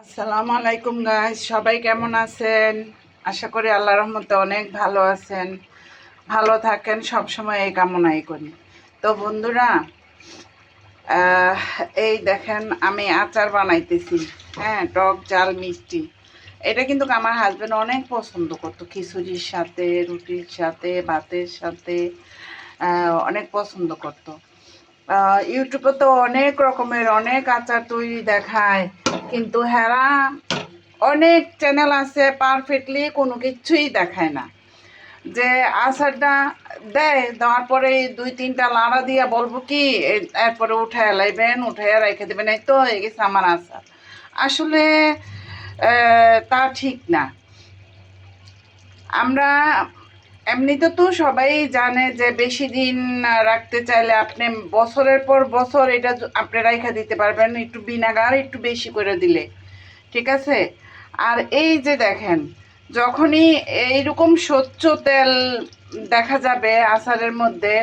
আসসালামু আলাইকুম গাইস, সবাই কেমন আছেন? আশা করি আল্লাহর রহমতে অনেক ভালো আছেন, ভালো থাকেন, সব সময় এই কামনাই করি। তো বন্ধুরা, আহ, এই দেখেন আমি আচার বানাইতেছি। হ্যাঁ, টক ঝাল মিষ্টি। এটা কিন্তু আমার হাজবেন্ড অনেক পছন্দ করতো, খিচুড়ির সাথে, রুটির সাথে, ভাতের সাথে অনেক পছন্দ করতো। ইউটিউবে তো অনেক রকমের অনেক আচার তৈরি দেখায়, কিন্তু হেরা অনেক চ্যানেল আছে পারফেক্টলি কোনো কিছুই দেখায় না। যে আচারটা দেওয়ার পরে দুই তিনটা লাড়া দিয়া বলবো কি এরপরে উঠায় লাইবেন, উঠাইয়া রেখে দেবেন, এই তো হয়ে গেছে আমার আচার। আসলে তা ঠিক না। আমরা এমনিতে তো সবাই জানে যে বেশি দিন রাখতে চাইলে আপনি বছরের পর বছর এটা আপনি রাইখা দিতে পারবেন, একটু ভিনেগার একটু বেশি করে দিলে। ঠিক আছে। আর এই যে দেখেন, যখনই এইরকম স্বচ্ছ তেল দেখা যাবে আচারের মধ্যে,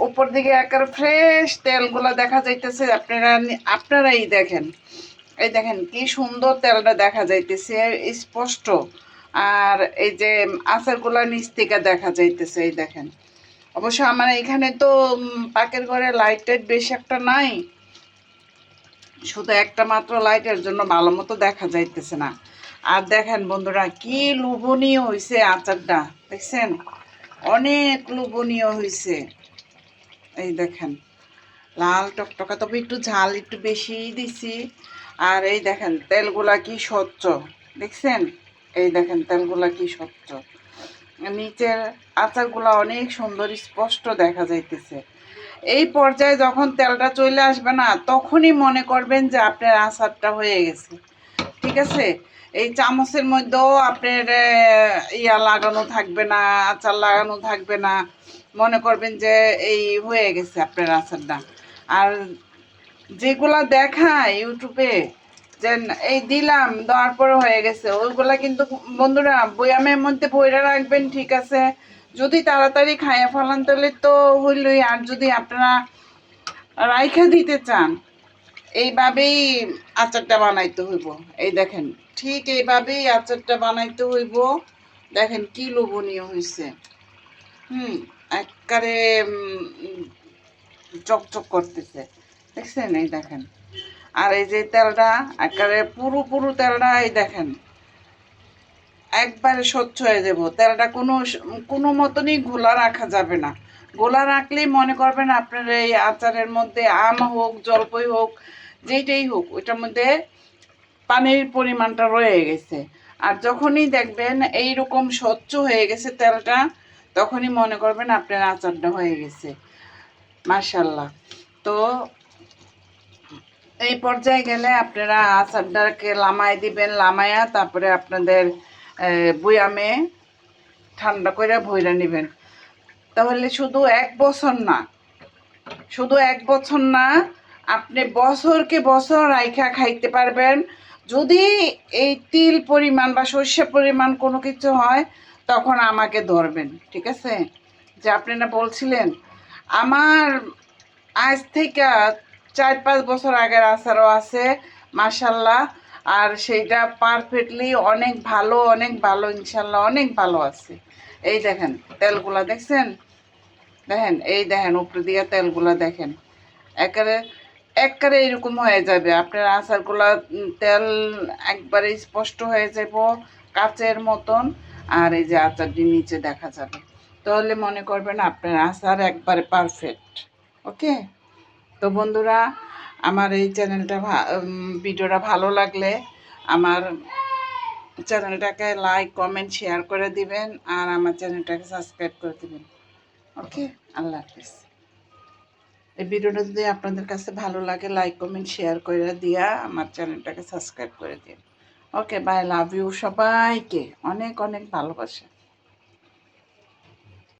উপর দিকে একেবারে ফ্রেশ তেলগুলো দেখা যাইতেছে, আপনারাই দেখেন। এই দেখেন কি সুন্দর তেলটা দেখা যাইতেছে স্পষ্ট। আর এই যে আচারগুলা নিচ থেকে দেখা যাইতেছে, এই দেখেন। অবশ্য আমার এখানে তো পাকের ঘরে লাইট টাইট বেশি একটা নাই, শুধু একটা মাত্র লাইটের জন্য ভালো মতো দেখা যাইতেছে না। আর দেখেন বন্ধুরা, কি লোভনীয় হয়েছে আচারটা, দেখছেন? অনেক লোভনীয় হয়েছে। এই দেখেন, লাল টকটকা, তবে একটু ঝাল একটু বেশিই দিছি। আর এই দেখেন তেলগুলা কি স্বচ্ছ, দেখছেন? এই দেখেন তেলগুলা কি স্বচ্ছ, নিচের আচারগুলা অনেক সুন্দর স্পষ্ট দেখা যাইতেছে। এই পর্যায়ে যখন তেলটা চলে আসবে না, তখনই মনে করবেন যে আপনার আচারটা হয়ে গেছে। ঠিক আছে। এই চামচের মধ্যেও আপনার ইয়া লাগানো থাকবে না, আচার লাগানো থাকবে না, মনে করবেন যে এই হয়ে গেছে আপনার আচারটা। আর যেগুলা দেখায় ইউটিউবে যে এই দিলাম দেওয়ার পরে হয়ে গেছে, ওইগুলা কিন্তু বন্ধুরা বয়ামের মধ্যে বইরা রাখবেন। ঠিক আছে, যদি তাড়াতাড়ি খাইয়া ফেলান তাহলে তো হইলই। আর যদি আপনারা রাইখা দিতে চান, এইভাবেই আচারটা বানাইতে হইব। এই দেখেন, ঠিক এইভাবেই আচারটা বানাইতে হইব। দেখেন কি লোভনীয় হয়েছে। হুম, একবারে চকচক করতেছে, দেখছেন? এই দেখেন। আর এই যে তেলটা একেবারে পুরো পুরো তেলটা, এই দেখেন একবারে স্বচ্ছ হয়ে যাব তেলটা। কোনো মতনই গোলা রাখা যাবে না। গোলা রাখলেই মনে করবেন আপনার এই আচারের মধ্যে আম হোক, জলপাই হোক, যেইটাই হোক, ওইটার মধ্যে পানির পরিমাণটা রয়ে গেছে। আর যখনই দেখবেন এইরকম স্বচ্ছ হয়ে গেছে তেলটা, তখনই মনে করবেন আপনার আচারটা হয়ে গেছে। মাশাল্লাহ। তো এই পর্যায়ে গেলে আপনারা আচারটাকে লামাই দিবেন, লামাইয়া তারপরে আপনাদের বয়ামে ঠান্ডা করে ভইরা নেবেন। তাহলে শুধু এক বছর না, শুধু এক বছর না, আপনি বছরকে বছর রাইখা খাইতে পারবেন। যদি এই তিল পরিমাণ বা সর্ষে পরিমাণ কোনো কিছু হয়, তখন আমাকে ধরবেন। ঠিক আছে। যে আপনারা বলছিলেন, আমার আজ থেকে 4-5 বছর আগের আচারও আছে, মাশাল্লাহ। আর সেইটা পারফেক্টলি অনেক ভালো, অনেক ভালো, ইনশাল্লাহ অনেক ভালো আছে। এই দেখেন তেলগুলা, দেখছেন? দেখেন, এই দেখেন উপরে দিয়ে তেলগুলা দেখেন, একেবারে একবারে এরকম হয়ে যাবে আপনার আচারগুলা। তেল একবারে স্পষ্ট হয়ে যাব, কাচের মতন। আর এই যে আচারটি নিচে দেখা যাবে, তাহলে মনে করবেন আপনার আচার একবারে পারফেক্ট। ওকে। তো বন্ধুরা, আমার এই চ্যানেলটা ভিডিওটা ভালো লাগলে আমার চ্যানেলটাকে লাইক কমেন্ট শেয়ার করে দিবেন, আর আমার চ্যানেলটাকে সাবস্ক্রাইব করে দিবেন। ওকে। আল্লাহ হাফিজ। এই ভিডিওটা যদি আপনাদের কাছে ভালো লাগে, লাইক কমেন্ট শেয়ার করে দিয়া আমার চ্যানেলটাকে সাবস্ক্রাইব করে দিন। ওকে, বাই, লাভ ইউ। সবাইকে অনেক অনেক ভালোবাসা।